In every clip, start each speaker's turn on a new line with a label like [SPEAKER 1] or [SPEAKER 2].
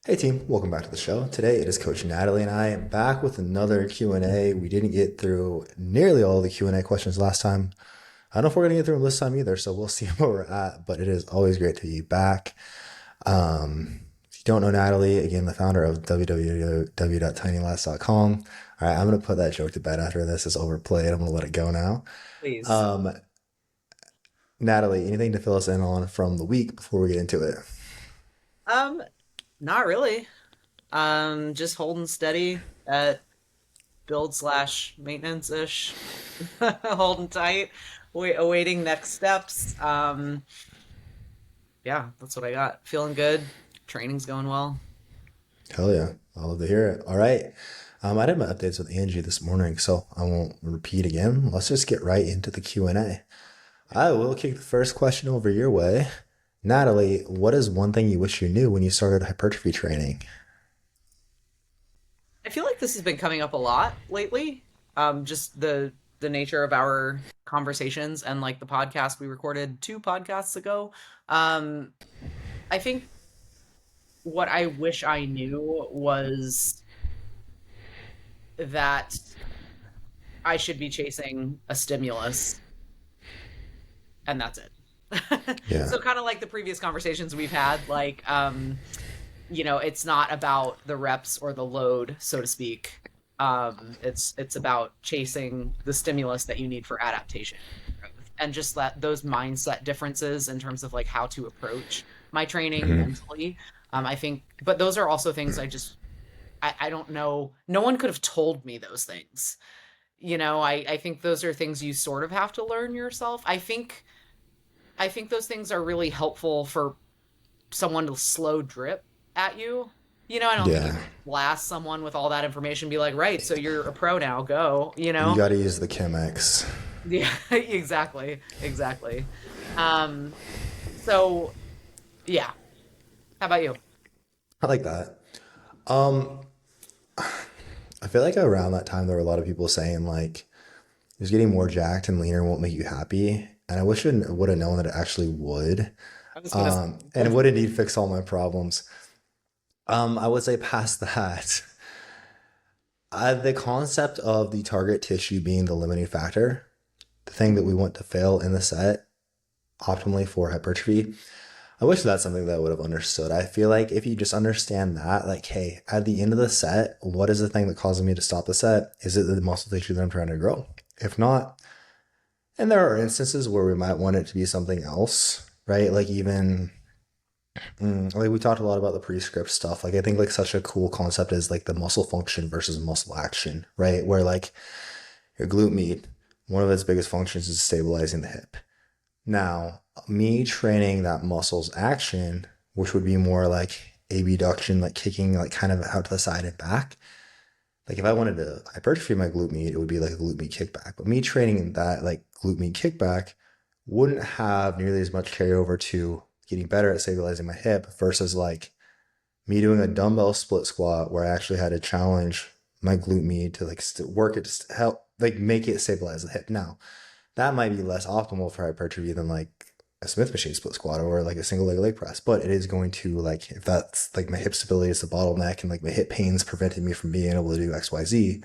[SPEAKER 1] Hey team, welcome back to the show. Today it is Coach Natalie and I back with another Q&A. We didn't get through nearly all the Q&A questions last time. I don't know if we're going to get through them this time either, so we'll see where we're at, but it is always great to be back. If you don't know Natalie, again, the founder of www.tinylast.com. All right, I'm going to put that joke to bed after this is overplayed. I'm going to let it go now.
[SPEAKER 2] Please.
[SPEAKER 1] Um, Natalie, anything to fill us in on from the week before we get into it?
[SPEAKER 2] Um, Not really. Just holding steady at build slash maintenance ish. Holding tight, awaiting next steps. Yeah, that's what I got. Feeling good. Training's going well.
[SPEAKER 1] Hell yeah. I love to hear it. All right. I did my updates with Angie this morning, so I won't repeat again. Let's just get right into the Q&A. I will kick the first question over your way. Natalie, what is one thing you wish you knew when you started hypertrophy training?
[SPEAKER 2] I feel like this has been coming up a lot lately. Just the nature of our conversations and like the podcast we recorded 2 podcasts ago. Um, I think what I wish I knew was that I should be chasing a stimulus and that's it.
[SPEAKER 1] Yeah.
[SPEAKER 2] So kind of like the previous conversations we've had, like it's not about the reps or the load, so to speak. It's about chasing the stimulus that you need for adaptation and just that those mindset differences in terms of like how to approach my training
[SPEAKER 1] Mhm.
[SPEAKER 2] mentally. I think, but those are also things I don't know. No one could have told me those things. I think those are things you sort of have to learn yourself. I think those things are really helpful for someone to slow drip at you. I don't think you
[SPEAKER 1] Yeah.
[SPEAKER 2] can blast someone with all that information, be like, right, so you're a pro now, go.
[SPEAKER 1] You got to use the Chemex.
[SPEAKER 2] Yeah, exactly. Exactly. Um, so yeah. How about you?
[SPEAKER 1] I like that. Um, I feel like around that time there were a lot of people saying like just getting more jacked and leaner won't make you happy. And I wish I would have known that it actually would.
[SPEAKER 2] I was gonna say,
[SPEAKER 1] And it would indeed fix all my problems. I would say past that, the concept of the target tissue being the limiting factor, the thing that we want to fail in the set optimally for hypertrophy, I wish that's something that I would have understood. I feel like if you just understand that, like, hey, at the end of the set, what is the thing that causes me to stop the set? Is it the muscle tissue that I'm trying to grow? If not, and there are instances where we might want it to be something else, right? Like even like we talked a lot about the prescript stuff. Like I think like such a cool concept is like the muscle function versus muscle action, right? Where like your glute med, one of its biggest functions is stabilizing the hip. Now, me training that muscle's action, which would be more like abduction, like kicking like kind of out to the side and back. Like if I wanted to hypertrophy my glute med, it would be like a glute med kickback. But me training that like glute med kickback wouldn't have nearly as much carryover to getting better at stabilizing my hip versus like me doing a dumbbell split squat where I actually had to challenge my glute med to like work it to help like make it stabilize the hip. Now, that might be less optimal for hypertrophy than like a Smith machine split squat or like a single leg press, but it is going to like if that's like my hip stability is the bottleneck and like my hip pains preventing me from being able to do XYZ.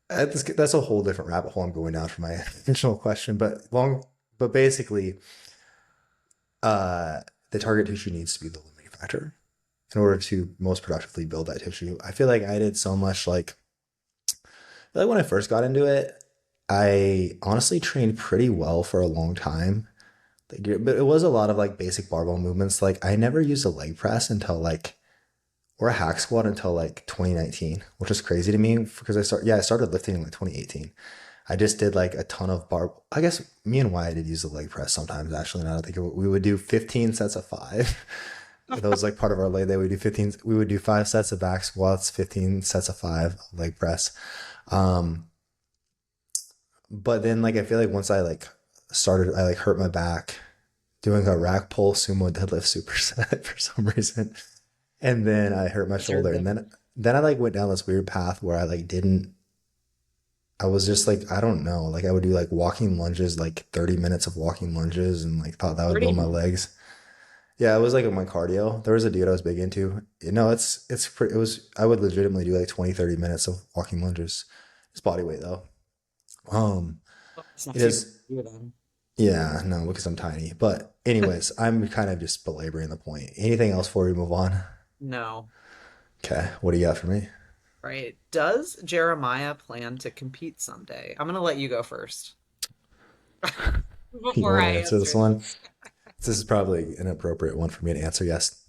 [SPEAKER 1] That's a whole different rabbit hole I'm going down for my original question, but basically, uh, the target tissue needs to be the limiting factor in order to most productively build that tissue. I feel like I did so much like when I first got into it, I honestly trained pretty well for a long time. Like, but it was a lot of like basic barbell movements. Like I never used a leg press until like or a hack squat until like 2019, which is crazy to me because I started lifting in like 2018. I just did like a ton of bar. I guess me and Wyatt did use the leg press sometimes. Actually, now I think we would do 15 sets of five. That was like part of our leg day. We do 15. We would do 5 sets of back squats, 15 sets of five leg press. Um, but then like I feel like once I like started, I like hurt my back doing a rack pull sumo deadlift superset for some reason, and then I hurt my shoulder, and then I like went down this weird path where I like didn't. I was just like I don't know, like I would do like walking lunges, like 30 minutes of walking lunges, and like thought that would build my
[SPEAKER 2] 30
[SPEAKER 1] legs. Yeah, it was like my cardio. There was a dude I was big into. It was I would legitimately do like 20, 30 minutes of walking lunges. It's body weight though. Um,
[SPEAKER 2] Oh, it's not
[SPEAKER 1] it
[SPEAKER 2] too bad
[SPEAKER 1] is
[SPEAKER 2] for you then.
[SPEAKER 1] yeah, no, because I'm tiny. But anyways, I'm kind of just belaboring the point. Anything else before we move on?
[SPEAKER 2] No.
[SPEAKER 1] Okay, what do you got for me?
[SPEAKER 2] Right. Does Jeremiah plan to compete someday? I'm gonna let you go first
[SPEAKER 1] You
[SPEAKER 2] before
[SPEAKER 1] want
[SPEAKER 2] I
[SPEAKER 1] to answer this
[SPEAKER 2] answer
[SPEAKER 1] one?
[SPEAKER 2] this.
[SPEAKER 1] This is probably an appropriate one for me to answer. Yes.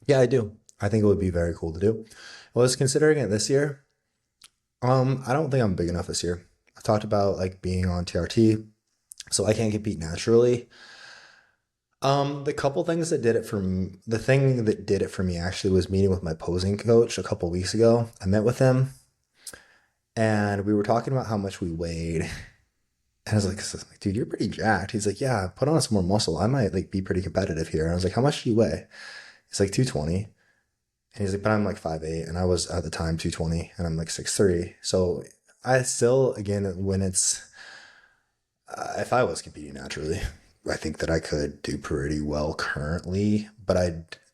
[SPEAKER 1] Yeah, I do. I think it would be very cool to do. I was considering it this year. I don't think I'm big enough this year. I talked about like being on TRT, so I can't compete naturally. The couple things that did it for me, the thing that did it for me actually was meeting with my posing coach a couple weeks ago. I met with him and we were talking about how much we weighed. And I was like, dude, you're pretty jacked. He's like, yeah, put on some more muscle. I might like be pretty competitive here. And I was like, how much do you weigh? He's like 220. And he's like, but I'm like 5'8", and I was at the time 220, and I'm like 6'3". So I still, again, when it's, if I was competing naturally, I think that I could do pretty well currently, but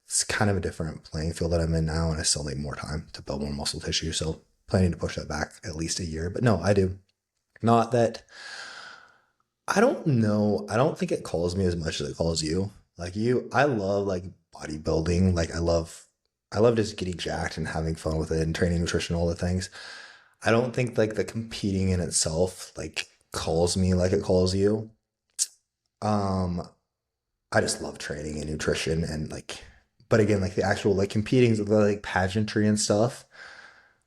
[SPEAKER 1] it's kind of a different playing field that I'm in now, and I still need more time to build more muscle tissue. So planning to push that back at least a year. But no, I do. Not that, I don't know. I don't think it calls me as much as it calls you. Like you, I love like bodybuilding. Like I love just getting jacked and having fun with it and training, nutrition, all the things. I don't think like the competing in itself like calls me like it calls you. Um, I just love training and nutrition and like, but again, like the actual like competing, the like pageantry and stuff,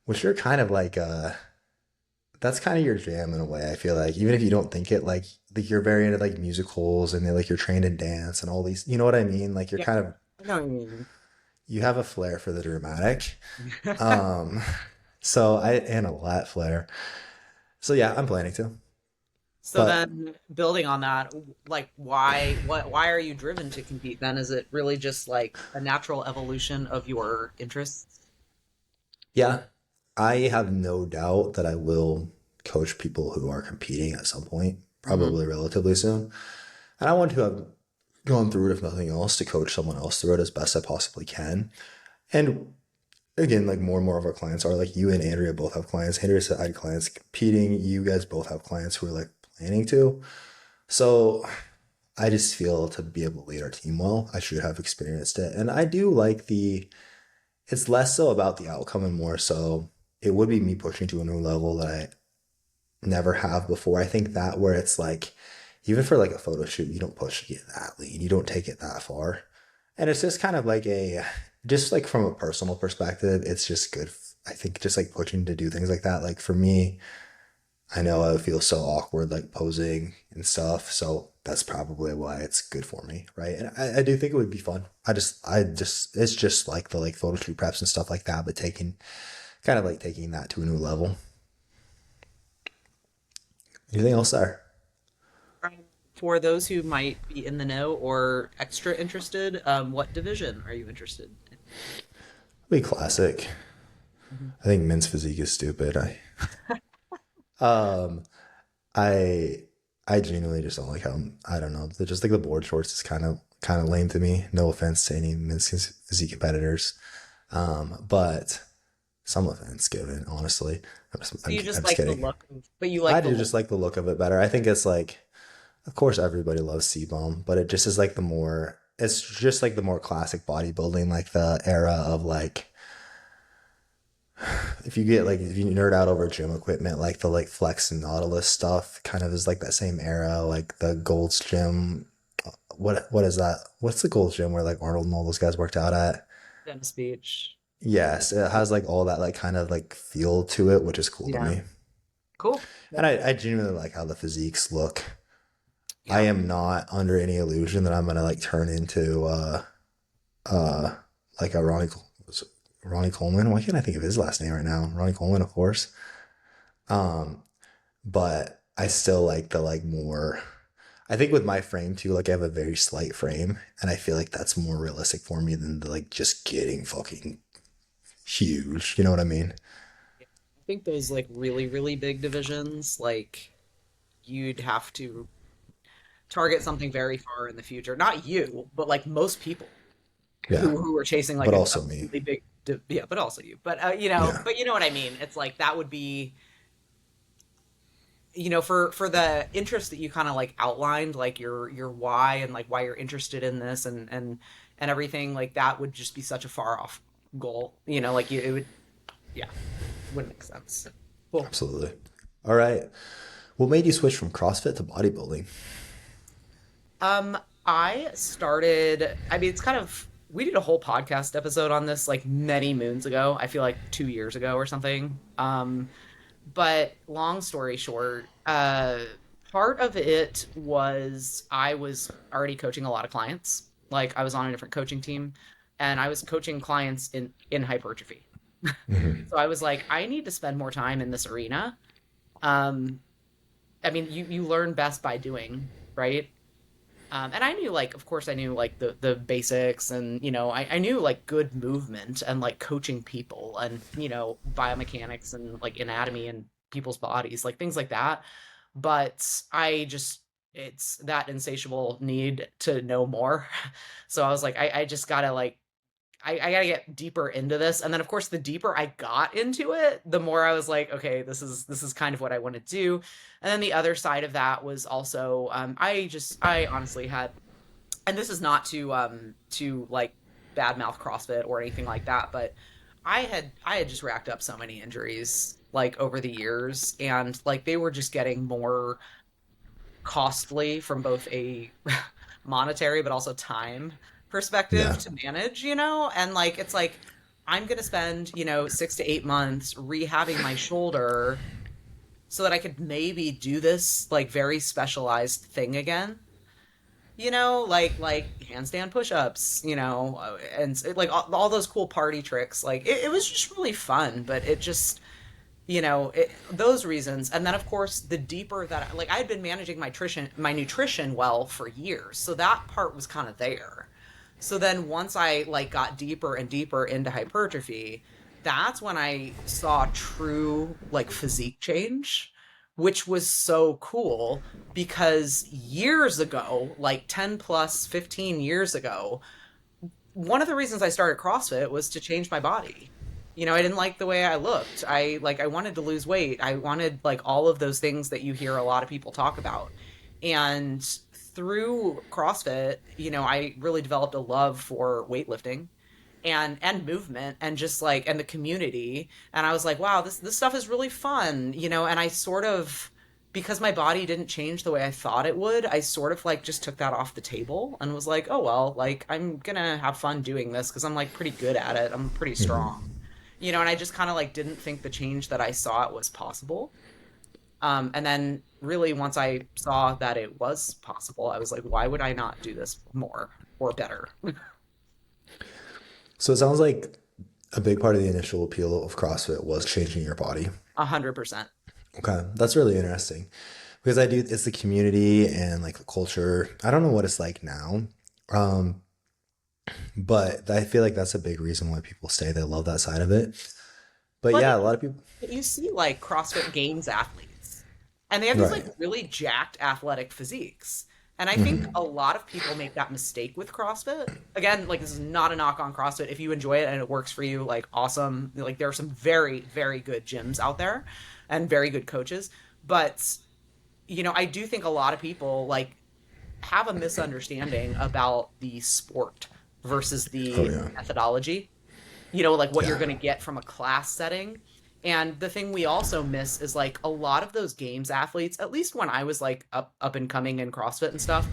[SPEAKER 1] which are kind of like that's kind of your jam in a way. I feel like even if you don't think it, like you're very into like musicals and like you're trained in dance and all these, you know what I mean? Like you're
[SPEAKER 2] Yeah,
[SPEAKER 1] kind of
[SPEAKER 2] I know what you
[SPEAKER 1] you have a flair for the dramatic.
[SPEAKER 2] mean.
[SPEAKER 1] Um, so I and a lat flair. So yeah, I'm planning to.
[SPEAKER 2] So
[SPEAKER 1] But
[SPEAKER 2] then building on that, like why are you driven to compete then? Is it really just like a natural evolution of your interests?
[SPEAKER 1] yeah, I have no doubt that I will coach people who are competing at some point,
[SPEAKER 2] Hmm.
[SPEAKER 1] probably relatively soon. And I want to have gone through it, if nothing else, to coach someone else through it as best I possibly can. And again, like more and more of our clients are like you and Andrea both have clients. Andrea said I had clients competing. You guys both have clients who are like planning to. So I just feel to be able to lead our team well, I should have experienced it. And I do like it's less so about the outcome and more so it would be me pushing to a new level that I never have before. I think that where it's like, even for like a photo shoot, you don't push to get that lean, you don't take it that far. And it's just kind of like just like from a personal perspective, it's just good. I think just like pushing to do things like that. Like for me, I know I would feel so awkward like posing and stuff. So that's probably why it's good for me, right? And I do think it would be fun. It's just like the like photo shoot preps and stuff like that, but kind of like taking that to a new level. Anything else there?
[SPEAKER 2] For those who might be in the know or extra interested, what division are you interested
[SPEAKER 1] Be classic.
[SPEAKER 2] in?
[SPEAKER 1] I think men's physique is stupid. Um, I, I genuinely just don't like how I don't know. Just like the board shorts is kind of lame to me. No offense to any men's physique competitors, but some offense given. Honestly,
[SPEAKER 2] So you
[SPEAKER 1] I'm
[SPEAKER 2] just
[SPEAKER 1] just
[SPEAKER 2] like the
[SPEAKER 1] kidding.
[SPEAKER 2] look of, but you
[SPEAKER 1] I
[SPEAKER 2] like the
[SPEAKER 1] do
[SPEAKER 2] look.
[SPEAKER 1] just like the look of it better. I think it's like, of course, everybody loves C-bomb, but it just is like it's just like the more classic bodybuilding, like the era of like, if you get like, if you nerd out over gym equipment, like the like Flex and Nautilus stuff kind of is like that same era, like the Gold's Gym. What is that? What's the Gold's Gym where like Arnold and all those guys worked out at?
[SPEAKER 2] Venice Beach.
[SPEAKER 1] Yes, it has like all that like kind of like feel to it, which is cool to
[SPEAKER 2] Yeah.
[SPEAKER 1] me.
[SPEAKER 2] Cool.
[SPEAKER 1] And
[SPEAKER 2] Yep.
[SPEAKER 1] I genuinely like how the physiques look. I
[SPEAKER 2] Yeah.
[SPEAKER 1] am not under any illusion that I'm gonna like turn into uh like a Ronnie Coleman. Why can't I think of his last name right now? Ronnie Coleman, of course. Um, but I still like the like more. I think with my frame too, like I have a very slight frame, and I feel like that's more realistic for me than the, like just getting fucking huge. You know what I mean?
[SPEAKER 2] I think those like really, really big divisions, like you'd have to target something very far in the future. Not you, but like most people.
[SPEAKER 1] Yeah.
[SPEAKER 2] who are chasing like
[SPEAKER 1] But
[SPEAKER 2] a
[SPEAKER 1] also me.
[SPEAKER 2] really big, yeah, but also you.
[SPEAKER 1] Yeah.
[SPEAKER 2] But you know what I mean? It's like that would be, for the interest that you kind of like outlined, like your why and like why you're interested in this and everything, like that would just be such a far off goal. Like it would, yeah, wouldn't make sense. Cool.
[SPEAKER 1] Absolutely. All right. What made you switch from CrossFit to bodybuilding?
[SPEAKER 2] Um, I started, I mean, it's kind of, we did a whole podcast episode on this like many moons ago. I feel like 2 years ago or something. But long story short, part of it was I was already coaching a lot of clients. Like I was on a different coaching team and I was coaching clients in hypertrophy. So I was like, I need to spend more time in this arena. Um, I mean, you learn best by doing, right? And I knew, like, of course, I knew like the basics, and I knew like good movement and like coaching people, and biomechanics and like anatomy and people's bodies, like things like that. But it's that insatiable need to know more. So I was like, I just gotta like I gotta get deeper into this. And then of course the deeper I got into it, the more I was like, okay, this is kind of what I want to do. And then the other side of that was also I honestly had, and this is not to like badmouth CrossFit or anything like that, but I had just racked up so many injuries like over the years, and like they were just getting more costly from both a monetary but also time perspective
[SPEAKER 1] Yeah.
[SPEAKER 2] to manage, and like it's like I'm gonna spend 6 to 8 months rehabbing my shoulder so that I could maybe do this like very specialized thing again, like handstand push-ups, and like all those cool party tricks. Like it was just really fun, but it just those reasons. And then of course the deeper that like I had been managing my nutrition well for years, so that part was kind of there. So then once I like got deeper and deeper into hypertrophy, that's when I saw true like physique change, which was so cool because years ago, like 10 plus 15 years ago, one of the reasons I started CrossFit was to change my body. I didn't like the way I looked. I wanted to lose weight. I wanted like all of those things that you hear a lot of people talk about. And through CrossFit, I really developed a love for weightlifting and movement and just like and the community. And I was like, wow, this stuff is really fun, and I sort of, because my body didn't change the way I thought it would, I sort of like just took that off the table and was like, oh well, like I'm gonna have fun doing this because I'm like pretty good at it. I'm pretty strong. And I just kind of like didn't think the change that I saw it was possible. And then really once I saw that it was possible, I was like, why would I not do this more or better?
[SPEAKER 1] So it sounds like a big part of the initial appeal of CrossFit was changing your body.
[SPEAKER 2] 100%.
[SPEAKER 1] Okay, that's really interesting because it's the community and like the culture. I don't know what it's like now, um, but I feel like that's a big reason why people say they love that side of it. But
[SPEAKER 2] But
[SPEAKER 1] yeah, a lot of people,
[SPEAKER 2] you see like CrossFit Games athletes, and they have these like
[SPEAKER 1] right.
[SPEAKER 2] really jacked athletic physiques. And I think a
[SPEAKER 1] Hmm.
[SPEAKER 2] lot of people make that mistake with CrossFit. Again, like this is not a knock on CrossFit. If you enjoy it and it works for you, like awesome. Like there are some very, very good gyms out there and very good coaches. But, I do think a lot of people like have a misunderstanding about the sport versus
[SPEAKER 1] Oh
[SPEAKER 2] the
[SPEAKER 1] yeah,
[SPEAKER 2] methodology, like what you're
[SPEAKER 1] yeah,
[SPEAKER 2] going to get from a class setting. And the thing we also miss is like a lot of those games athletes, at least when I was like up and coming in CrossFit and stuff,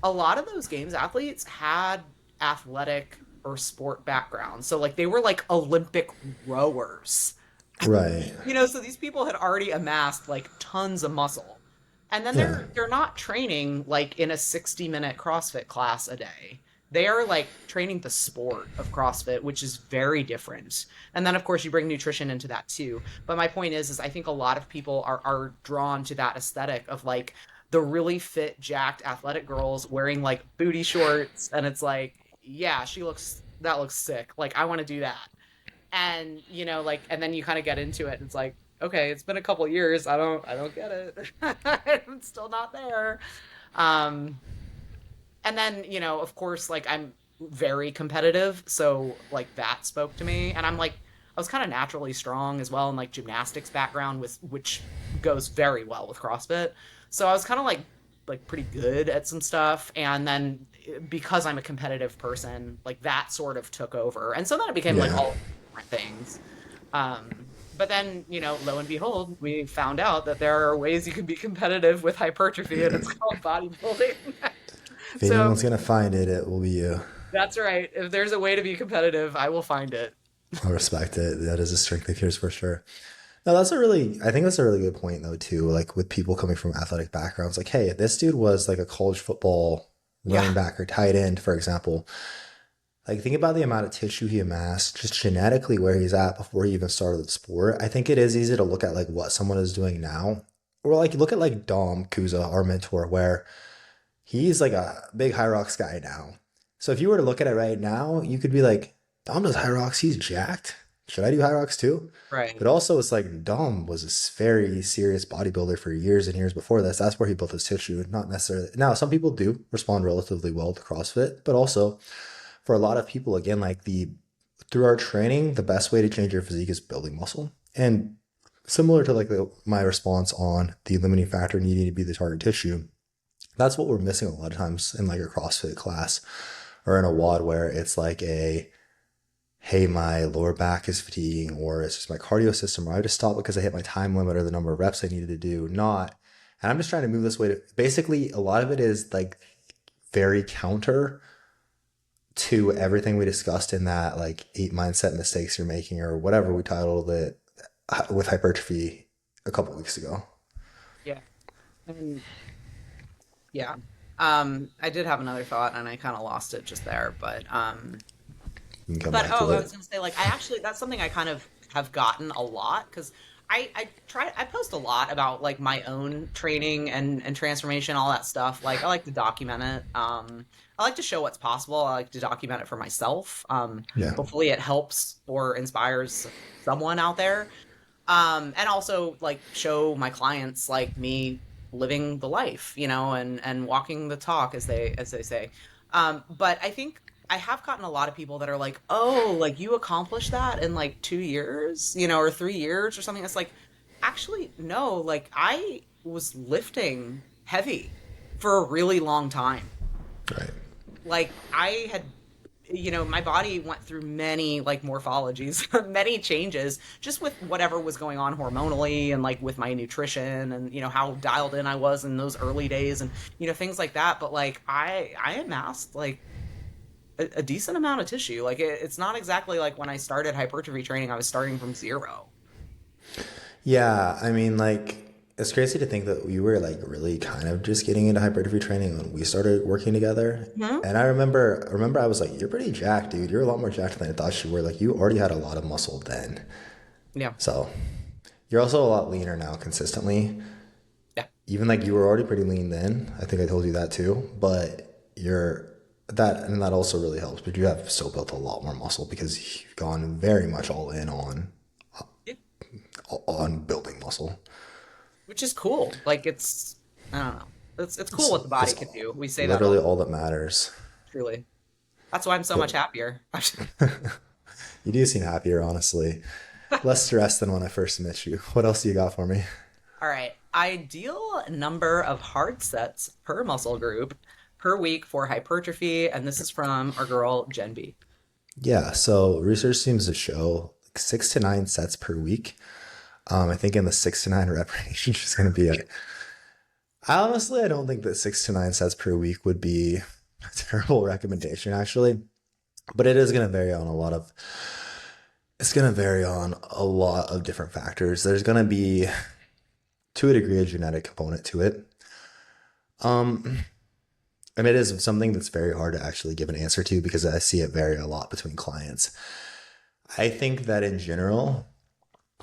[SPEAKER 2] a lot of those games athletes had athletic or sport backgrounds. So like they were like Olympic rowers.
[SPEAKER 1] right.
[SPEAKER 2] So these people had already amassed like tons of muscle. And then
[SPEAKER 1] Yeah,
[SPEAKER 2] they're not training like in a 60-minute CrossFit class a day. They are like training the sport of CrossFit, which is very different. And then of course you bring nutrition into that too. But my point is I think a lot of people are drawn to that aesthetic of like the really fit, jacked, athletic girls wearing like booty shorts, and it's like, yeah, that looks sick. Like I want to do that. And like, and then you kind of get into it and it's like, okay, it's been a couple years, I don't get it. I'm still not there. um and then of course like very competitive. So like that spoke to me. And I'm like, I was kind of naturally strong as well in like gymnastics background with which goes very well with CrossFit. So I was kind of like pretty good at some stuff. And then because I'm a competitive person, like that sort of took over. And so then it became like
[SPEAKER 1] Yeah.
[SPEAKER 2] all different things. But then, lo and behold, we found out that there are ways you can be competitive with hypertrophy, and it's called bodybuilding.
[SPEAKER 1] If
[SPEAKER 2] So
[SPEAKER 1] anyone's gonna find it, it will be you.
[SPEAKER 2] that's right. If there's a way to be competitive, I will find it.
[SPEAKER 1] I respect it. That is a strength of yours for sure. No, I think that's a really good point though too. Like with people coming from athletic backgrounds, like, hey, if this dude was like a college football
[SPEAKER 2] Yeah,
[SPEAKER 1] running back or tight end, for example, like think about the amount of tissue he amassed just genetically where he's at before he even started the sport. I think it is easy to look at like what someone is doing now. Or like look at like Dom Kuza, our mentor, where he's like a big high rocks guy now. So if you were to look at it right now, you could be like, Dom does high rocks, he's jacked. Should I do high rocks too?
[SPEAKER 2] right.
[SPEAKER 1] But also, it's like Dom was a very serious bodybuilder for years and years before this. That's where he built his tissue, not necessarily. Now, some people do respond relatively well to CrossFit, but also for a lot of people, again, like through our training, the best way to change your physique is building muscle. And similar to like my response on the limiting factor needing to be the target tissue, that's what we're missing a lot of times in like a CrossFit class or in a WOD where it's like hey, my lower back is fatiguing, or it's just my cardio system, or I just stopped because I hit my time limit or the number of reps I needed to do. Not, and I'm just trying to move this way to basically a lot of it is like very counter to everything we discussed in that like 8 mindset mistakes you're making or whatever we titled it with hypertrophy a couple weeks ago.
[SPEAKER 2] Yeah. And yeah. I did have another thought and I kind of lost it just there,
[SPEAKER 1] You can come
[SPEAKER 2] but
[SPEAKER 1] back
[SPEAKER 2] oh,
[SPEAKER 1] to
[SPEAKER 2] I
[SPEAKER 1] it.
[SPEAKER 2] was gonna say like I actually that's something I kind of have gotten a lot because I post a lot about like my own training and transformation, all that stuff. Like I like to document it. I like to show what's possible. I like to document it for myself.
[SPEAKER 1] Yeah.
[SPEAKER 2] Hopefully it helps or inspires someone out there. And also like show my clients like me living the life, and walking the talk as they say. But I think I have gotten a lot of people that are like, "Oh, like you accomplished that in like 2 years, or 3 years or something." It's like, actually, no. Like I was lifting heavy for a really long time.
[SPEAKER 1] Right.
[SPEAKER 2] Like I had my body went through many like morphologies, many changes just with whatever was going on hormonally and like with my nutrition and how dialed in I was in those early days and things like that. But like I amassed like a decent amount of tissue. Like it's not exactly like when I started hypertrophy training, I was starting from zero.
[SPEAKER 1] Yeah, I mean, like, it's crazy to think that we were like really kind of just getting into hypertrophy training when we started working together.
[SPEAKER 2] Hmm.
[SPEAKER 1] And I remember I was like, you're pretty jacked, dude. You're a lot more jacked than I thought you were. Like, you already had a lot of muscle then.
[SPEAKER 2] Yeah.
[SPEAKER 1] So you're also a lot leaner now consistently.
[SPEAKER 2] Yeah.
[SPEAKER 1] Even like you were already pretty lean then. I think I told you that too. But that also really helps. But you have still built a lot more muscle because you've gone very much all in
[SPEAKER 2] Yeah.
[SPEAKER 1] on building muscle.
[SPEAKER 2] Which is cool. Like it's I don't know. It's cool
[SPEAKER 1] It's,
[SPEAKER 2] what the body
[SPEAKER 1] it's
[SPEAKER 2] can do. We say that
[SPEAKER 1] literally
[SPEAKER 2] all
[SPEAKER 1] all that matters.
[SPEAKER 2] truly. That's why I'm so much
[SPEAKER 1] But
[SPEAKER 2] happier.
[SPEAKER 1] you do seem happier, honestly. Less stressed than when I first met you. What else do you got for me?
[SPEAKER 2] All right. Ideal number of hard sets per muscle group per week for hypertrophy. And this is from our girl, Jen B.
[SPEAKER 1] Yeah, so research seems to show like 6 to 9 sets per week. I think in the 6 to 9 rep range is going to be it. I don't think that 6 to 9 sets per week would be a terrible recommendation, actually. But it is going to vary on it's going to vary on a lot of different factors. There's going to be, to a degree, a genetic component to it. Um, and it is something that's very hard to actually give an answer to because I see it vary a lot between clients. I think that in general,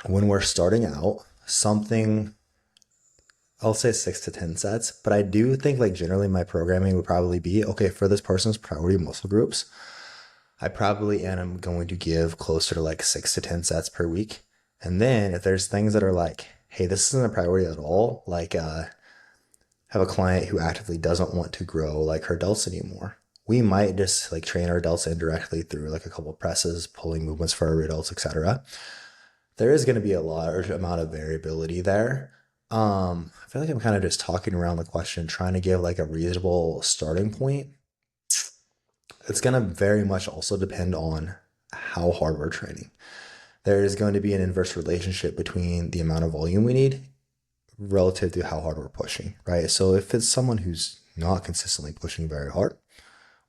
[SPEAKER 1] when we're starting out, something I'll say 6 to 10 sets, but I do think like generally my programming would probably be okay for this person's priority muscle groups. I probably am going to give closer to like 6 to 10 sets per week. And then if there's things that are like, hey, this isn't a priority at all, like have a client who actively doesn't want to grow like her delts anymore, we might just like train our delts indirectly through like a couple of presses, pulling movements for our rear delts, etc. There is going to be a large amount of variability there. I feel like I'm kind of just talking around the question, trying to give like a reasonable starting point. It's going to very much also depend on how hard we're training. There is going to be an inverse relationship between the amount of volume we need relative to how hard we're pushing, right? So if it's someone who's not consistently pushing very hard,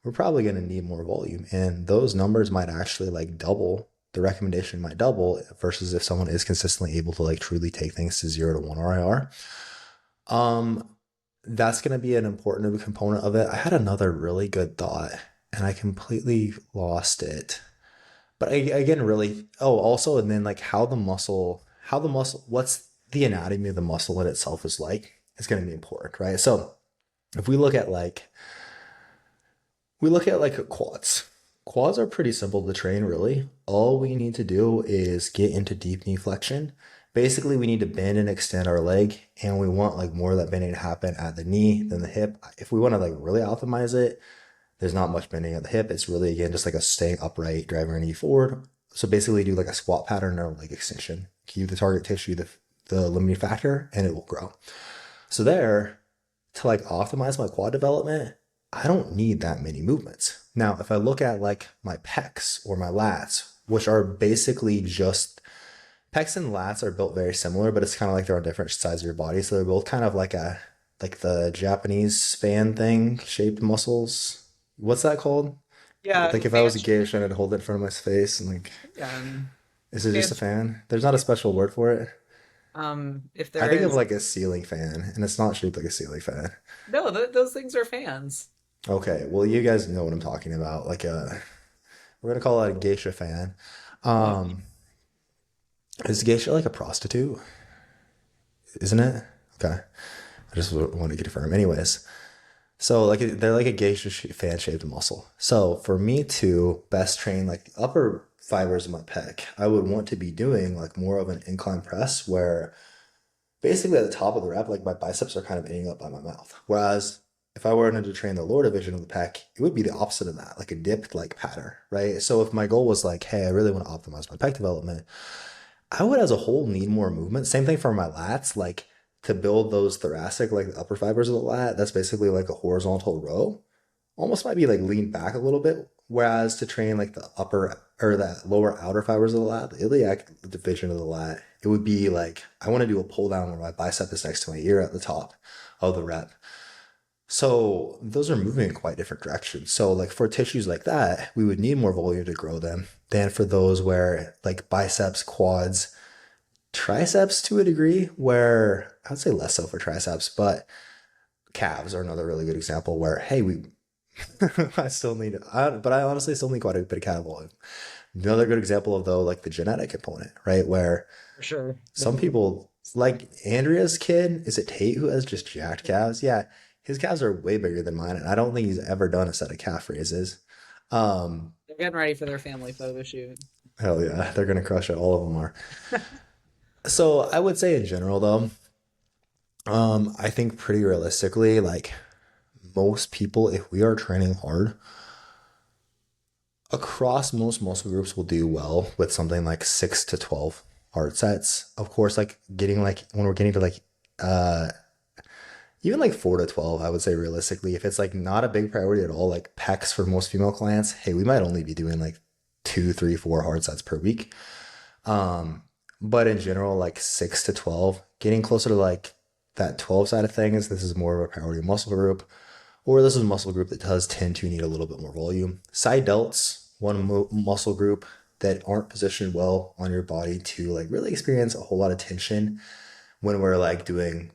[SPEAKER 1] we're probably going to need more volume. And those numbers might actually like double. The recommendation might double versus if someone is consistently able to like truly take things to 0 to 1 RIR. That's going to be an important component of it. I had another really good thought and I completely lost it. But again, really, oh, also, and then like how the muscle, what's the anatomy of the muscle in itself is like, is going to be important, right? So if we look at like quads. Quads are pretty simple to train, really. All we need to do is get into deep knee flexion. Basically, we need to bend and extend our leg, and we want like more of that bending to happen at the knee than the hip. If we want to like really optimize it, there's not much bending at the hip. It's really again just like a staying upright, driving our knee forward. So basically, do like a squat pattern or leg extension. Keep the target tissue the limiting factor, and it will grow. So there, to like optimize my quad development, I don't need that many movements. Now, if I look at like my pecs or my lats, which are basically just pecs and lats are built very similar, but it's kind of like they're on different sides of your body. So they're both kind of like the Japanese fan thing shaped muscles. What's that called?
[SPEAKER 2] Yeah,
[SPEAKER 1] Like if I was a geisha and I'd hold it in front of my face and like, is it just a
[SPEAKER 2] fan.
[SPEAKER 1] fan? There's not a special word for it.
[SPEAKER 2] If
[SPEAKER 1] I
[SPEAKER 2] there
[SPEAKER 1] think of
[SPEAKER 2] is,
[SPEAKER 1] like a ceiling fan, and it's not shaped like a ceiling fan.
[SPEAKER 2] no, those things are fans.
[SPEAKER 1] Okay, well, you guys know what I'm talking about. We're gonna call it a geisha fan. Um, is geisha like a prostitute? Isn't it? Okay, I just want to get it firm. Anyways, so like they're like a geisha fan shaped muscle. So for me to best train like the upper fibers of my pec, I would want to be doing like more of an incline press where basically at the top of the rep, like my biceps are kind of ending up by my mouth. Whereas if I were to train the lower division of the pec, it would be the opposite of that, like a dipped like pattern, right? So if my goal was like, hey, I really want to optimize my pec development, I would as a whole need more movement. Same thing for my lats, like to build those thoracic, like the upper fibers of the lat, that's basically like a horizontal row. Almost might be like leaned back a little bit. Whereas to train like the upper or the lower outer fibers of the lat, the iliac division of the lat, it would be like I want to do a pull down where my bicep is next to my ear at the top of the rep. So those are moving in quite different directions. So like for tissues like that, we would need more volume to grow them than for those where like biceps, quads, triceps to a degree, where I would say less so for triceps, but calves are another really good example where, hey, we I still need, but I honestly still need quite a bit of calf volume. Another good example of though, like the genetic component, right? Where
[SPEAKER 2] For sure.
[SPEAKER 1] some people, like Andrea's kid, is it Tate who has just jacked calves? Yeah, his calves are way bigger than mine, and I don't think he's ever done a set of calf raises. Um,
[SPEAKER 2] They're getting ready for their family photo shoot.
[SPEAKER 1] Hell yeah, they're gonna crush it. All of them are. So I would say in general though, I think pretty realistically, like most people, if we are training hard, across most muscle groups will do well with something like 6 to 12 hard sets. Of course, like getting like when we're getting to like uh even like 4 to 12, I would say realistically, if it's like not a big priority at all, like pecs for most female clients, hey, we might only be doing like 2, 3, 4 hard sets per week. Um, but in general, like 6 to 12, getting closer to like that 12 side of things, this is more of a priority muscle group, or this is a muscle group that does tend to need a little bit more volume. Side delts, one muscle group that aren't positioned well on your body to like really experience a whole lot of tension when we're like doing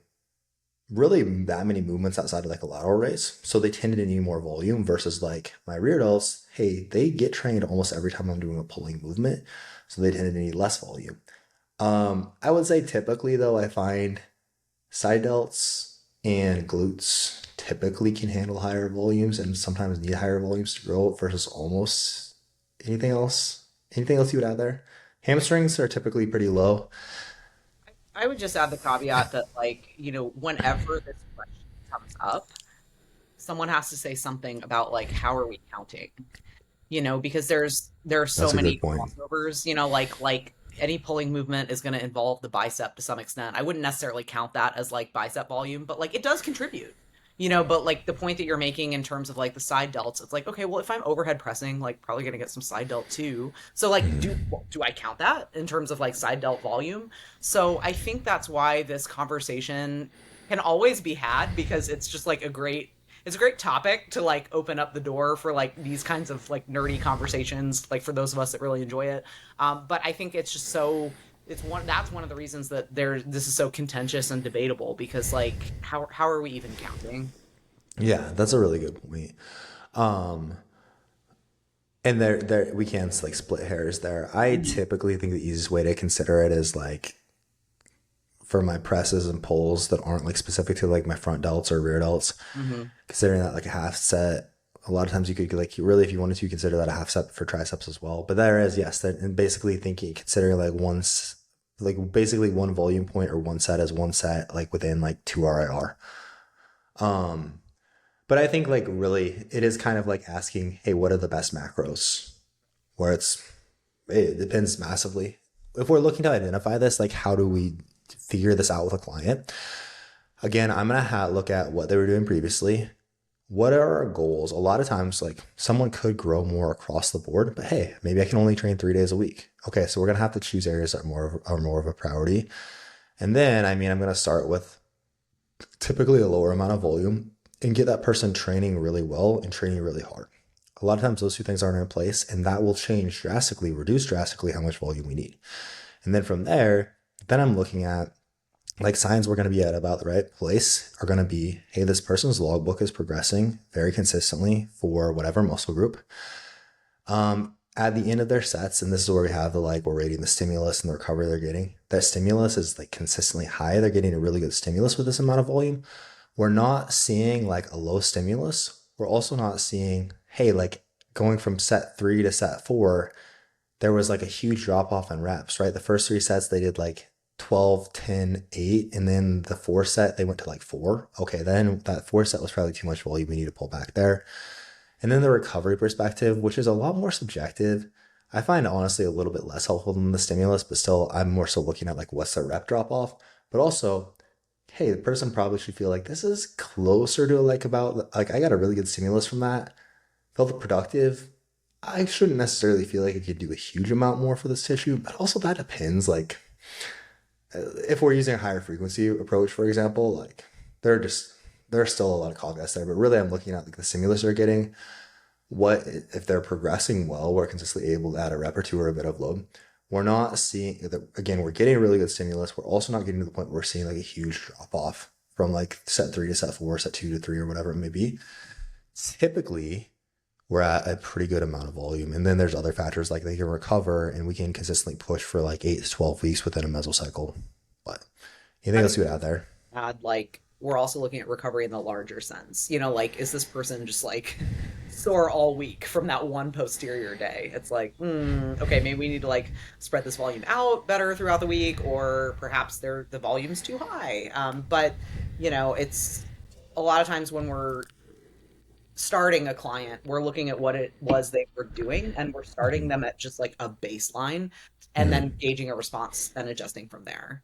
[SPEAKER 1] really that many movements outside of like a lateral raise. So they tend to need more volume versus like my rear delts, hey, they get trained almost every time I'm doing a pulling movement. So they tend to need less volume. I would say typically though, I find side delts and glutes typically can handle higher volumes and sometimes need higher volumes to grow versus almost anything else. Anything else you would add there? Hamstrings are typically pretty low.
[SPEAKER 2] I would just add the caveat that, like, whenever this question comes up, someone has to say something about like how are we counting? Because there are so
[SPEAKER 1] That's a good
[SPEAKER 2] many
[SPEAKER 1] point.
[SPEAKER 2] crossovers, like any pulling movement is going to involve the bicep to some extent. I wouldn't necessarily count that as like bicep volume, but like it does contribute. But like the point that you're making in terms of like the side delts, it's like, okay, well, if I'm overhead pressing, like probably going to get some side delt too. So like do I count that in terms of like side delt volume? So I think that's why this conversation can always be had, because it's just like it's a great topic to like open up the door for like these kinds of like nerdy conversations, like for those of us that really enjoy it. But I think it's just so it's one that's one of the reasons that this is so contentious and debatable, because like how are we even counting?
[SPEAKER 1] Yeah, that's a really good point. Um, and there we can like split hairs there. I
[SPEAKER 2] Mhm.
[SPEAKER 1] typically think the easiest way to consider it is like for my presses and pulls that aren't like specific to like my front delts or rear delts,
[SPEAKER 2] Mhm.
[SPEAKER 1] considering that like a half set. A lot of times you could like really, if you wanted to, consider that a half set for triceps as well. But there is, yes, that and basically thinking considering like like basically one volume point or one set as one set like within like two RIR. Um, but I think like really it is kind of like asking, hey, what are the best macros? Where it depends massively. If we're looking to identify this, like how do we figure this out with a client? Again, I'm gonna look at what they were doing previously. What are our goals? A lot of times, like someone could grow more across the board, but hey, maybe I can only train 3 days a week. Okay, so we're gonna have to choose areas that are more of a priority. And then, I mean, I'm gonna start with typically a lower amount of volume and get that person training really well and training really hard. A lot of times those two things aren't in place, and that will change drastically, reduce drastically how much volume we need. And then from there, then I'm looking at like signs we're going to be at about the right place are going to be, hey, this person's logbook is progressing very consistently for whatever muscle group. At the end of their sets, and this is where we have the like we're rating the stimulus and the recovery they're getting. That stimulus is like consistently high. They're getting a really good stimulus with this amount of volume. We're not seeing like a low stimulus. We're also not seeing, hey, like going from set 3 to set 4, there was like a huge drop off in reps, right? The first 3 sets they did like 12, 10, 8, and then the 4 set they went to like 4. Okay, then that 4 set was probably too much volume. We need to pull back there. And then the recovery perspective, which is a lot more subjective, I find honestly a little bit less helpful than the stimulus, but still I'm more so looking at like what's the rep drop off. But also, hey, the person probably should feel like this is closer to like about like I got a really good stimulus from that. Felt productive. I shouldn't necessarily feel like I could do a huge amount more for this tissue, but also that depends. Like if we're using a higher frequency approach, for example, like there are just there are still a lot of caveats there, but really I'm looking at like the stimulus they're getting, what if they're progressing well, we're consistently able to add a rep or two or a bit of load. We're not seeing that again, we're getting a really good stimulus. We're also not getting to the point where we're seeing like a huge drop off from like set 3 to set 4, set 2 to 3, or whatever it may be. Typically, we're at a pretty good amount of volume. And then there's other factors like they can recover and we can consistently push for like 8 to 12 weeks within a mesocycle. But anything
[SPEAKER 2] I
[SPEAKER 1] else
[SPEAKER 2] mean,
[SPEAKER 1] you would add there?
[SPEAKER 2] add like we're also looking at recovery in the larger sense. Like is this person just like sore all week from that one posterior day? It's like, okay, maybe we need to like spread this volume out better throughout the week, or perhaps the volume's too high. But it's a lot of times when we're starting a client, we're looking at what it was they were doing, and we're starting them at just like a baseline, and then
[SPEAKER 1] Mm-hmm.
[SPEAKER 2] gauging a response and adjusting from there.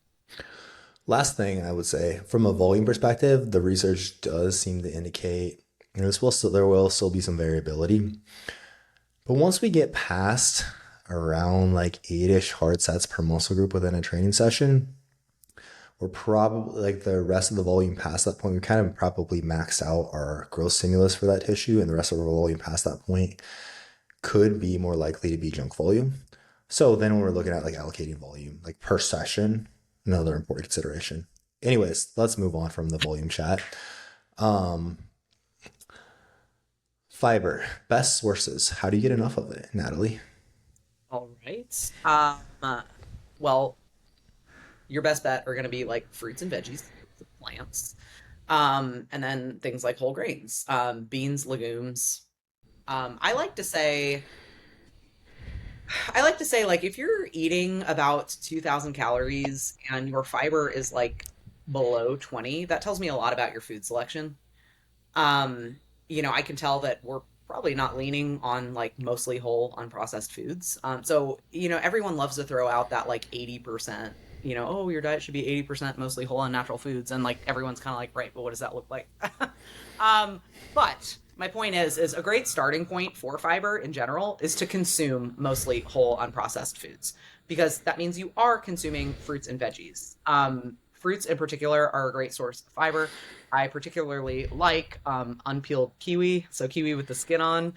[SPEAKER 1] Last thing I would say, from a volume perspective, the research does seem to indicate there will still be some variability. But once we get past around like 8-ish hard sets per muscle group within a training session, we're probably like the rest of the volume past that point, we kind of probably maxed out our growth stimulus for that tissue, and the rest of our volume past that point could be more likely to be junk volume. So then when we're looking at like allocating volume, like per session, another important consideration. Anyways, let's move on from the volume chat. Um, Fiber, best sources. How do you get enough of it, Natalie?
[SPEAKER 2] All right. Well, your best bet are going to be like fruits and veggies, plants, and then things like whole grains, beans, legumes. Um, I like to say, I like to say, like, if you're eating about 2,000 calories and your fiber is like below 20, that tells me a lot about your food selection. I can tell that we're probably not leaning on like mostly whole unprocessed foods. So, everyone loves to throw out that like 80%, oh, your diet should be 80% mostly whole and natural foods. And like everyone's kind of like, right, but what does that look like? um, but my point is a great starting point for fiber in general is to consume mostly whole unprocessed foods because that means you are consuming fruits and veggies. Fruits in particular are a great source of fiber. I particularly like unpeeled kiwi, so kiwi with the skin on.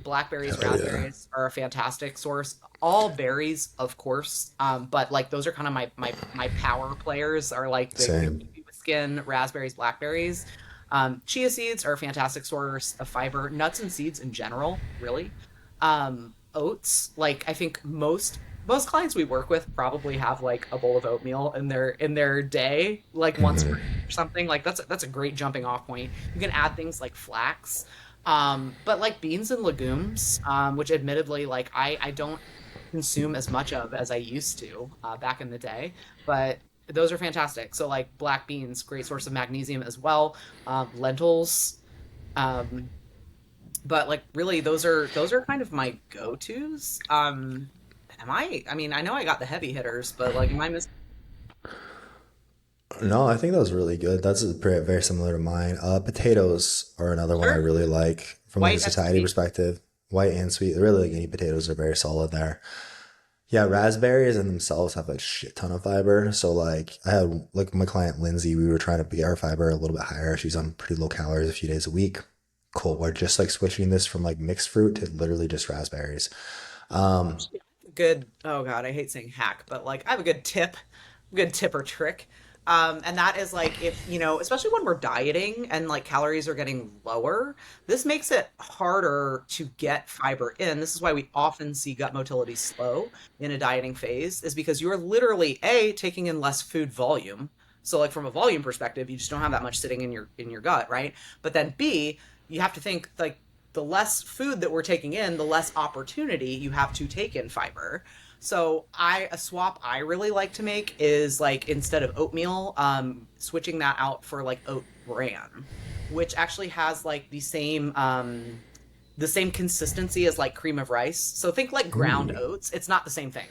[SPEAKER 2] Blackberries,
[SPEAKER 1] Hell yeah.
[SPEAKER 2] raspberries are a fantastic source. All berries, of course, but like those are kind of my power players are like the
[SPEAKER 1] Same.
[SPEAKER 2] kiwi with skin, raspberries, blackberries. Chia seeds are a fantastic source of fiber. Nuts and seeds in general, really. Oats, like I think most clients we work with probably have like a bowl of oatmeal in their day, like once per
[SPEAKER 1] Hmm.
[SPEAKER 2] day or something. Like that's a great jumping off point. You can add things like flax, but like beans and legumes, which admittedly like I don't consume as much of as I used to back in the day, but those are fantastic. So like black beans, great source of magnesium as well. Lentils, um, but like really those are kind of my go-tos. I mean, I know I got the heavy hitters, but like am I missing?
[SPEAKER 1] No, I think that was really good. That's very similar to mine. Potatoes are another one I
[SPEAKER 2] Sure.
[SPEAKER 1] really like from like a
[SPEAKER 2] White and
[SPEAKER 1] satiety
[SPEAKER 2] sweet.
[SPEAKER 1] perspective. White and sweet. Really, like any potatoes are very solid there. Yeah, raspberries in themselves have a shit ton of fiber. So like I had like my client Lindsay, we were trying to get our fiber a little bit higher. She's on pretty low calories a few days a week. Cool. We're just like switching this from like mixed fruit to literally just raspberries. Um,
[SPEAKER 2] Actually, I have a good, oh God, I hate saying hack, but like I have a good tip or trick. And that is like if, especially when we're dieting and like calories are getting lower, this makes it harder to get fiber in. This is why we often see gut motility slow in a dieting phase, is because you're literally A, taking in less food volume. So like from a volume perspective, you just don't have that much sitting in your gut, right? But then B, you have to think like the less food that we're taking in, the less opportunity you have to take in fiber. So a swap I really like to make is like instead of oatmeal, switching that out for like oat bran, which actually has like the same consistency as like cream of rice. So think like ground
[SPEAKER 1] ooh,
[SPEAKER 2] oats. It's not the same thing.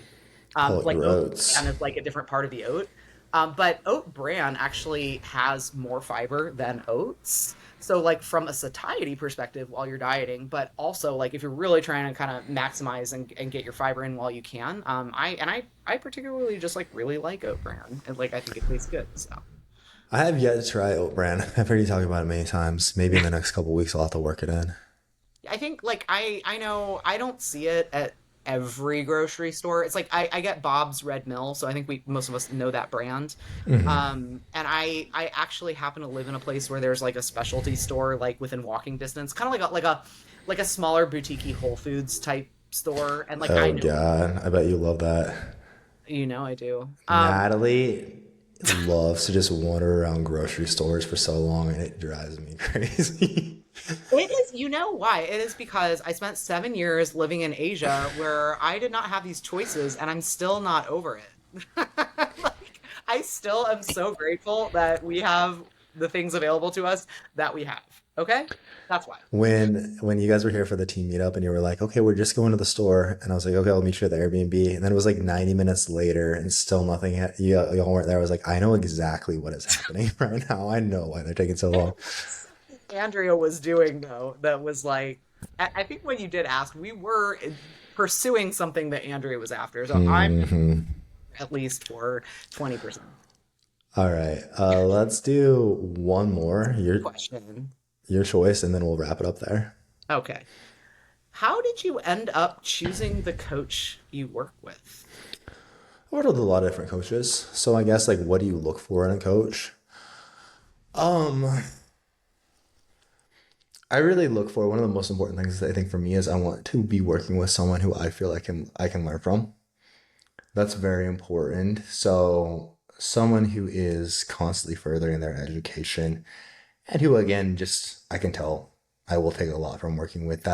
[SPEAKER 1] call it
[SPEAKER 2] Like
[SPEAKER 1] your
[SPEAKER 2] oat
[SPEAKER 1] oats.
[SPEAKER 2] bran is like a different part of the oat. But oat bran actually has more fiber than oats. So like from a satiety perspective while you're dieting, but also like if you're really trying to kind of maximize and get your fiber in while you can, I particularly just like really like oat bran and like I think it tastes good. So
[SPEAKER 1] I have yet to try oat bran. I've heard you talk about it many times. Maybe in the next couple weeks I'll have to work it in.
[SPEAKER 2] I think like I know I don't see it at every grocery store. It's like I get Bob's Red Mill, so I think we most of us know that brand. And I actually happen to live in a place where there's like a specialty store like within walking distance, kind of like a smaller boutique Whole Foods type store. And like I
[SPEAKER 1] Oh
[SPEAKER 2] know,
[SPEAKER 1] God, I bet you love that.
[SPEAKER 2] I do.
[SPEAKER 1] Natalie loves to just wander around grocery stores for so long and it drives me crazy.
[SPEAKER 2] It is, why? It is because I spent 7 years living in Asia where I did not have these choices and I'm still not over it. Like, I still am so grateful that we have the things available to us that we have. Okay? That's why.
[SPEAKER 1] When you guys were here for the team meetup and you were like, okay, we're just going to the store, and I was like, okay, I'll meet you at the Airbnb, and then it was like 90 minutes later and still nothing. Y'all weren't there. I was like, I know exactly what is happening right now. I know why they're taking so long.
[SPEAKER 2] Andrea was doing, though, that was like, I think when you did ask, we were pursuing something that Andrea was after. So I'm
[SPEAKER 1] Hmm.
[SPEAKER 2] at least for 20%.
[SPEAKER 1] All right, let's do one more.
[SPEAKER 2] Question.
[SPEAKER 1] Your choice, and then we'll wrap it up there.
[SPEAKER 2] Okay. How did you end up choosing the coach you work with?
[SPEAKER 1] I worked with a lot of different coaches, so I guess like, what do you look for in a coach? Um, I really look for one of the most important things I think for me is I want to be working with someone who I feel I can learn from. That's very important. So someone who is constantly furthering their education and who again just I can tell I will take a lot from working with.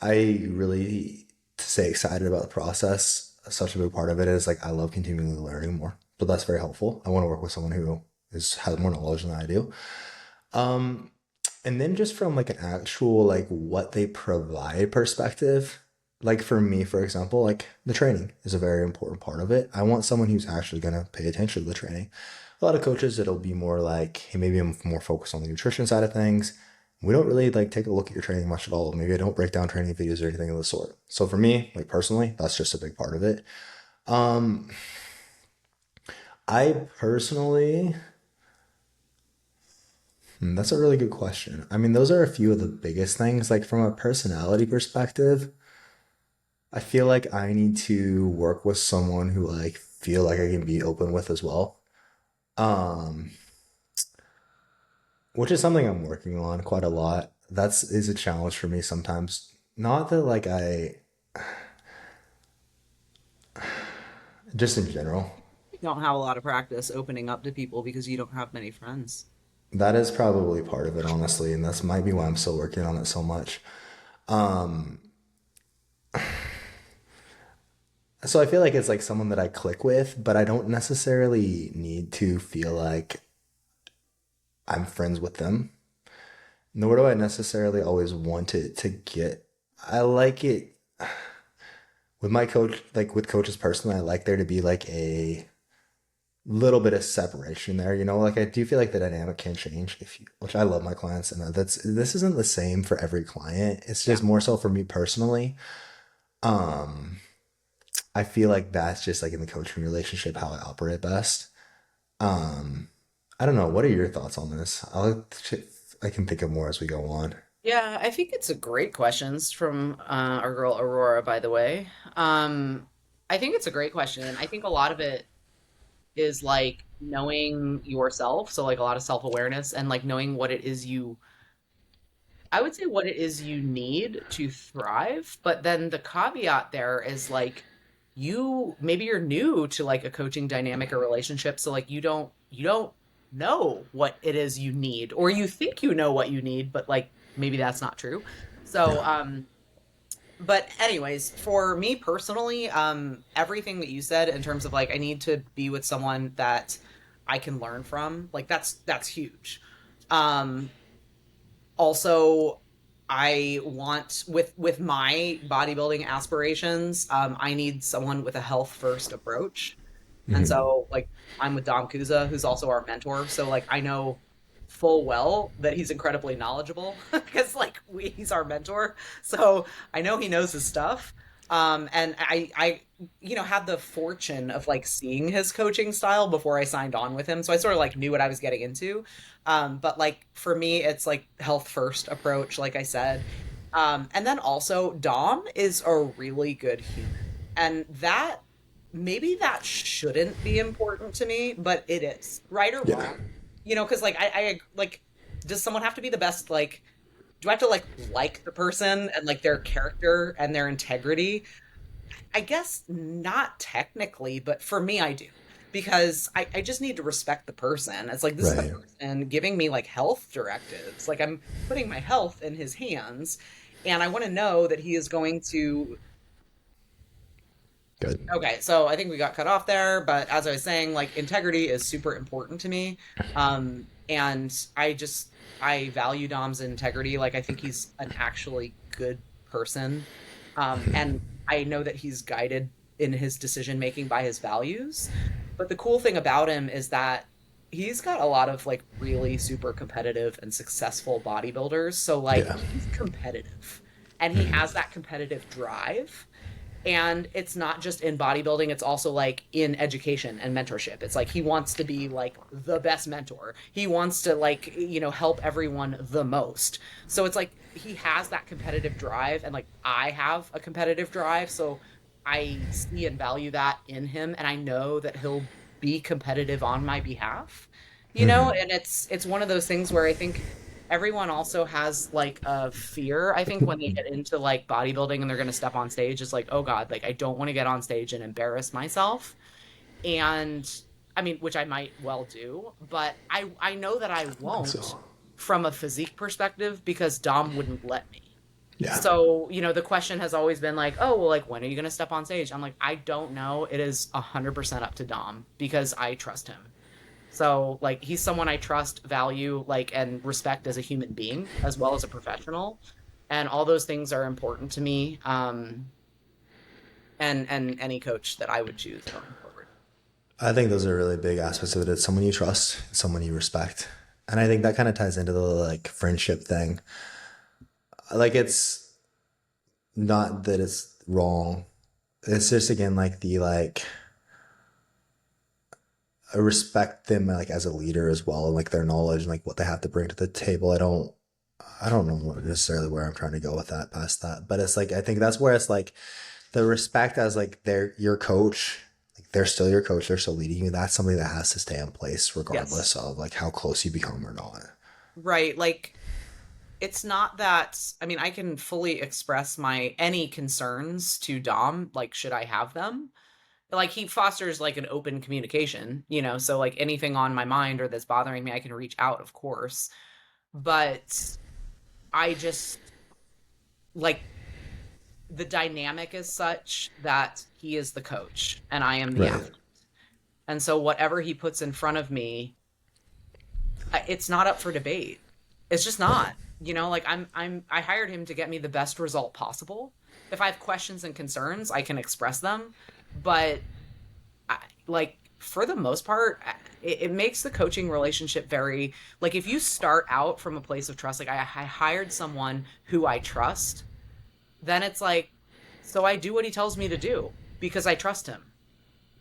[SPEAKER 1] I really to say excited about the process. Such a big part of it is like I love continually learning more. So that's very helpful. I want to work with someone who has more knowledge than I do. Um, and then just from like an actual like what they provide perspective, like for me, for example, like the training is a very important part of it. I want someone who's actually gonna pay attention to the training. A lot of coaches, it'll be more like, hey, maybe I'm more focused on the nutrition side of things. We don't really like take a look at your training much at all. Maybe I don't break down training videos or anything of the sort. So for me, like personally, that's just a big part of it. Um, I personally, that's a really good question. I mean, those are a few of the biggest things. Like from a personality perspective, I feel like I need to work with someone who like feel like I can be open with as well. Um, which is something I'm working on quite a lot. That's is a challenge for me sometimes. Not that like I just in general.
[SPEAKER 2] You don't have a lot of practice opening up to people because you don't have many friends.
[SPEAKER 1] That is probably part of it, honestly, and that's might be why I'm still working on it so much. Um, so I feel like it's like someone that I click with, but I don't necessarily need to feel like I'm friends with them. Nor do I necessarily always want it to get. I like it with my coach, like with coaches personally. I like there to be like a little bit of separation there. You know, like I do feel like the dynamic can change if you, which I love my clients, and that's this isn't the same for every client. It's
[SPEAKER 2] Yeah.
[SPEAKER 1] just more so for me personally. Um, I feel like that's just like in the coaching relationship how I operate best. Um, I don't know. What are your thoughts on this? I can think of more as we go on.
[SPEAKER 2] Yeah, I think it's a great questions from our girl Aurora, by the way. I think it's a great question. I think a lot of it is like knowing yourself, so like a lot of self-awareness and like knowing what it is I would say what it is you need to thrive, but then the caveat there is like you maybe you're new to like a coaching dynamic or relationship, so like you don't know what it is you need, or you think you know what you need, but like maybe that's not true.
[SPEAKER 1] Yeah.
[SPEAKER 2] So but anyways, for me personally, everything that you said in terms of like I need to be with someone that I can learn from, like that's huge. Um Also, I want with my bodybuilding aspirations, I need someone with a health first approach. And
[SPEAKER 1] Mhm.
[SPEAKER 2] so like I'm with Dom Kuza, who's also our mentor. So like I know full well that he's incredibly knowledgeable because like he's our mentor. So I know he knows his stuff. And I had the fortune of like seeing his coaching style before I signed on with him. So I sort of like knew what I was getting into. But like for me, it's like health first approach, like I said. And then also Dom is a really good human. And that maybe that shouldn't be important to me, but it is, right or
[SPEAKER 1] Yeah.
[SPEAKER 2] wrong. Because like I like, does someone have to be the best? Like, do I have to like the person and like their character and their integrity? I guess not technically, but for me, I do. Because I just need to respect the person. It's like this is the
[SPEAKER 1] Right.
[SPEAKER 2] person giving me like health directives. Like I'm putting my health in his hands, and I want to know that he is going to.
[SPEAKER 1] Good.
[SPEAKER 2] Okay, so I think we got cut off there, but as I was saying, like integrity is super important to me. And I value Dom's integrity. Like I think he's an actually good person. And I know that he's guided in his decision making by his values. But the cool thing about him is that he's got a lot of like really super competitive and successful bodybuilders. So like
[SPEAKER 1] Yeah.
[SPEAKER 2] he's competitive and he has that competitive drive, and it's not just in bodybuilding, it's also like in education and mentorship. It's like he wants to be like the best mentor, he wants to like help everyone the most. So it's like he has that competitive drive, and like I have a competitive drive, so I see and value that in him, and I know that he'll be competitive on my behalf. And it's one of those things where I think everyone also has like a fear, I think, when they get into like bodybuilding and they're going to step on stage. It's like, oh god, like I don't want to get on stage and embarrass myself. And I mean, which I might well do, but I know that I won't
[SPEAKER 1] So
[SPEAKER 2] from a physique perspective because Dom wouldn't let me.
[SPEAKER 1] yeah.
[SPEAKER 2] So the question has always been like, oh well, like when are you going to step on stage? I'm like, I don't know. It is 100% up to Dom because I trust him. So like he's someone I trust, value, like and respect as a human being as well as a professional. And all those things are important to me. And any coach that I would choose going forward.
[SPEAKER 1] I think those are really big aspects of it. It's someone you trust, someone you respect. And I think that kind of ties into the like friendship thing. Like it's not that it's wrong. It's just again like the like I respect them like as a leader as well, and like their knowledge and like what they have to bring to the table. I don't know necessarily where I'm trying to go with that past that, but it's like I think that's where it's like the respect as like they're your coach, like they're still your coach, they're still leading you. That's something that has to stay in place
[SPEAKER 2] Yes.
[SPEAKER 1] regardless of like how close you become or not.
[SPEAKER 2] Right. Like it's not that I mean, I can fully express my any concerns to Dom, like should I have them? Like he fosters like an open communication, so like anything on my mind or that's bothering me, I can reach out, of course. But I just like the dynamic is such that he is the coach and I am the
[SPEAKER 1] Right.
[SPEAKER 2] athlete. And so whatever he puts in front of me, it's not up for debate. It's just
[SPEAKER 1] Right.
[SPEAKER 2] not. Like I hired him to get me the best result possible. If I have questions and concerns, I can express them, but like for the most part, it makes the coaching relationship very like if you start out from a place of trust, like I hired someone who I trust, then it's like, so I do what he tells me to do because I trust him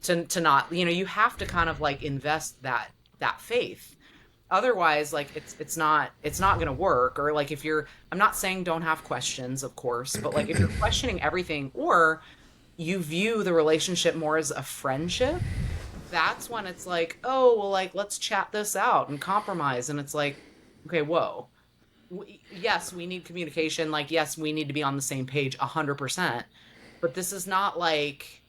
[SPEAKER 2] to not, you have to kind of like invest that faith. Otherwise, like it's not going to work. Or like if you're, I'm not saying don't have questions, of course, but like if you're questioning everything or you view the relationship more as a friendship, that's when it's like, oh, well, like let's chat this out and compromise. And it's like, okay, whoa. Yes, we need communication. Like, yes, we need to be on the same page 100%. But this is not like,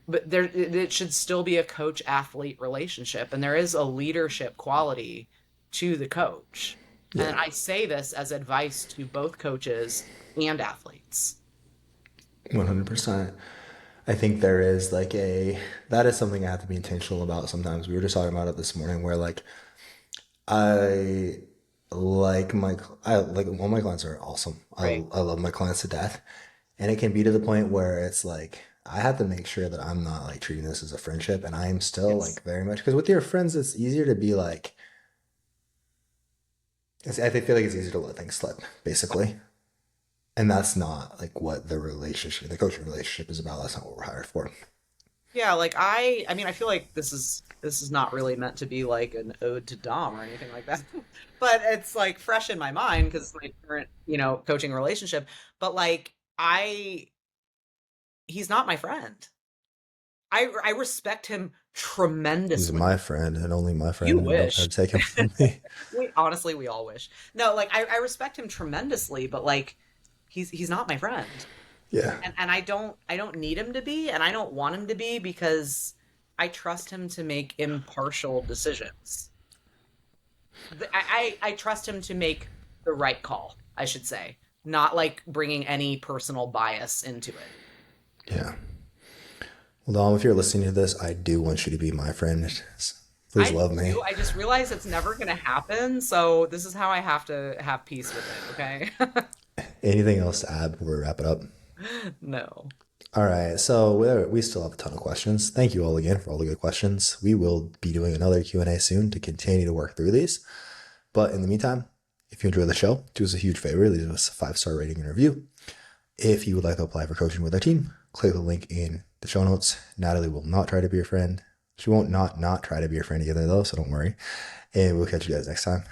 [SPEAKER 2] but there, it should still be a coach athlete relationship. And there is a leadership quality to the coach. And
[SPEAKER 1] Yeah.
[SPEAKER 2] I say this as advice to both coaches and athletes.
[SPEAKER 1] 100%. I think there is like a that is something I have to be intentional about sometimes. We were just talking about it this morning where like I I like all my clients are awesome.
[SPEAKER 2] Right.
[SPEAKER 1] I love my clients to death. And it can be to the point where it's like I have to make sure that I'm not like treating this as a friendship and I am still
[SPEAKER 2] Yes.
[SPEAKER 1] like very much because with your friends it's easier to be like I feel like it's easier to let things slip, basically. And that's not like what the coaching relationship is about. That's not what we're hired for.
[SPEAKER 2] Yeah, like I mean I feel like this is not really meant to be like an ode to Dom or anything like that. But it's like fresh in my mind because it's my current, coaching relationship. But like he's not my friend. I respect him
[SPEAKER 1] He's
[SPEAKER 2] tremendously.
[SPEAKER 1] my friend and only my
[SPEAKER 2] You
[SPEAKER 1] friend, and don't try
[SPEAKER 2] wish.
[SPEAKER 1] to take him from me.
[SPEAKER 2] We honestly we all wish. No, like I respect him tremendously, but like he's not my friend.
[SPEAKER 1] Yeah.
[SPEAKER 2] And I don't need him to be, and I don't want him to be because I trust him to make impartial decisions. I trust him to make the right call, I should say, not like bringing any personal bias into it.
[SPEAKER 1] Yeah. Well, Dom, if you're listening to this, I do want you to be my friend. Please
[SPEAKER 2] I
[SPEAKER 1] love me.
[SPEAKER 2] do. I just realize it's never going to happen, so this is how I have to have peace with it. Okay.
[SPEAKER 1] Anything else to add before we wrap it up?
[SPEAKER 2] No.
[SPEAKER 1] All right. So we still have a ton of questions. Thank you all again for all the good questions. We will be doing another Q&A soon to continue to work through these. But in the meantime, if you enjoy the show, do us a huge favor, leave us a 5-star rating and review. If you would like to apply for coaching with our team, click the link in the show notes. Natalie will not try to be your friend. She won't not try to be your friend either, though, so don't worry. And we'll catch you guys next time.